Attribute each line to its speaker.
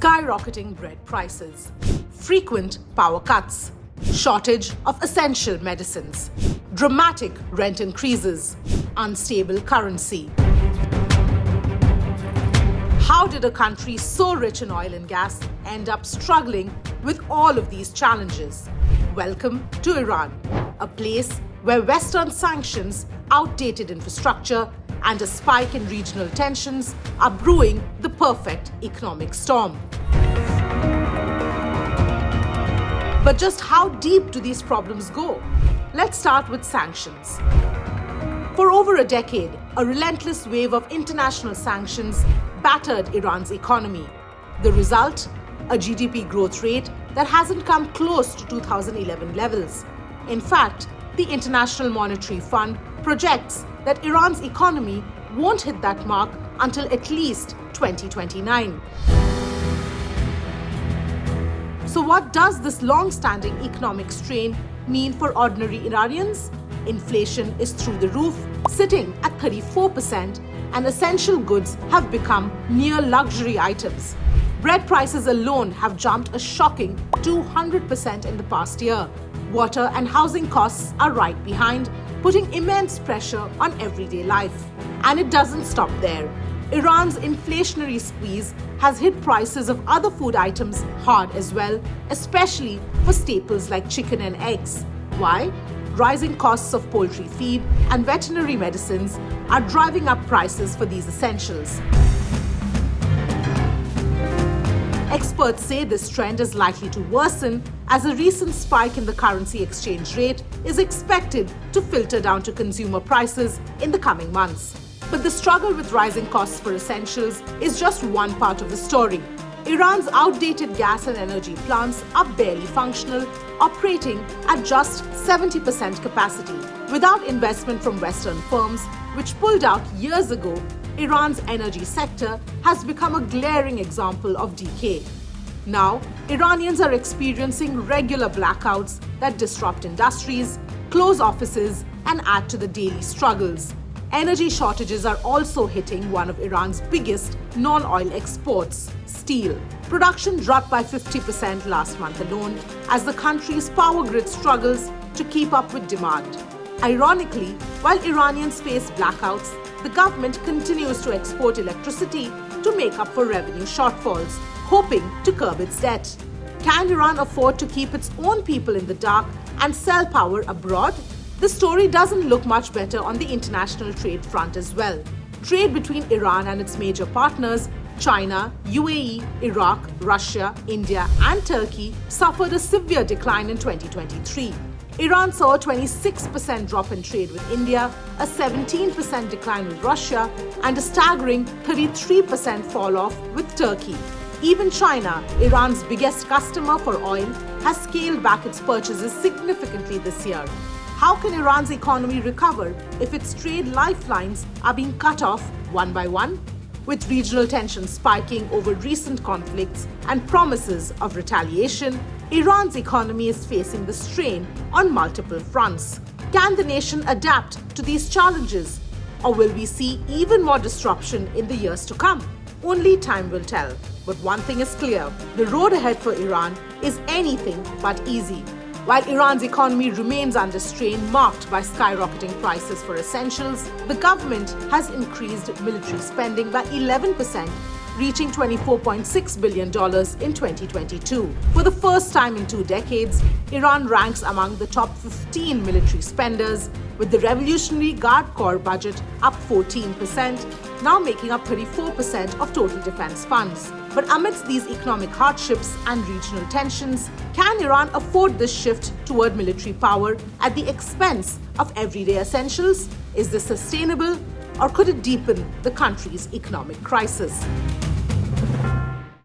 Speaker 1: skyrocketing bread prices, frequent power cuts, shortage of essential medicines, dramatic rent increases, unstable currency. How did a country so rich in oil and gas end up struggling with all of these challenges? Welcome to Iran, a place where Western sanctions, outdated infrastructure, and a spike in regional tensions are brewing the perfect economic storm. But just how deep do these problems go? Let's start with sanctions. For over a decade, a relentless wave of international sanctions battered Iran's economy. The result? A GDP growth rate that hasn't come close to 2011 levels. In fact, the International Monetary Fund projects that Iran's economy won't hit that mark until at least 2029. So what does this long-standing economic strain mean for ordinary Iranians? Inflation is through the roof, sitting at 34%, and essential goods have become near luxury items. Bread prices alone have jumped a shocking 200% in the past year. Water and housing costs are right behind, putting immense pressure on everyday life. And it doesn't stop there. Iran's inflationary squeeze has hit prices of other food items hard as well, especially for staples like chicken and eggs. Why? Rising costs of poultry feed and veterinary medicines are driving up prices for these essentials. Experts say this trend is likely to worsen as a recent spike in the currency exchange rate is expected to filter down to consumer prices in the coming months. But the struggle with rising costs for essentials is just one part of the story. Iran's outdated gas and energy plants are barely functional, operating at just 70% capacity. Without investment from Western firms, which pulled out years ago, Iran's energy sector has become a glaring example of decay. Now, Iranians are experiencing regular blackouts that disrupt industries, close offices, and add to the daily struggles. Energy shortages are also hitting one of Iran's biggest non-oil exports, steel. Production dropped by 50% last month alone as the country's power grid struggles to keep up with demand. Ironically, while Iranians face blackouts, the government continues to export electricity to make up for revenue shortfalls, hoping to curb its debt. Can Iran afford to keep its own people in the dark and sell power abroad? The story doesn't look much better on the international trade front as well. Trade between Iran and its major partners, China, UAE, Iraq, Russia, India, and Turkey, suffered a severe decline in 2023. Iran saw a 26% drop in trade with India, a 17% decline with Russia, and a staggering 33% fall off with Turkey. Even China, Iran's biggest customer for oil, has scaled back its purchases significantly this year. How can Iran's economy recover if its trade lifelines are being cut off one by one? With regional tensions spiking over recent conflicts and promises of retaliation, Iran's economy is facing the strain on multiple fronts. Can the nation adapt to these challenges? Or will we see even more disruption in the years to come? Only time will tell. But one thing is clear, the road ahead for Iran is anything but easy. While Iran's economy remains under strain marked by skyrocketing prices for essentials, the government has increased military spending by 11%, reaching $24.6 billion in 2022. For the first time in 2 decades, Iran ranks among the top 15 military spenders, with the Revolutionary Guard Corps budget up 14%, now making up 34% of total defense funds. But amidst these economic hardships and regional tensions, can Iran afford this shift toward military power at the expense of everyday essentials? Is this sustainable, or could it deepen the country's economic crisis?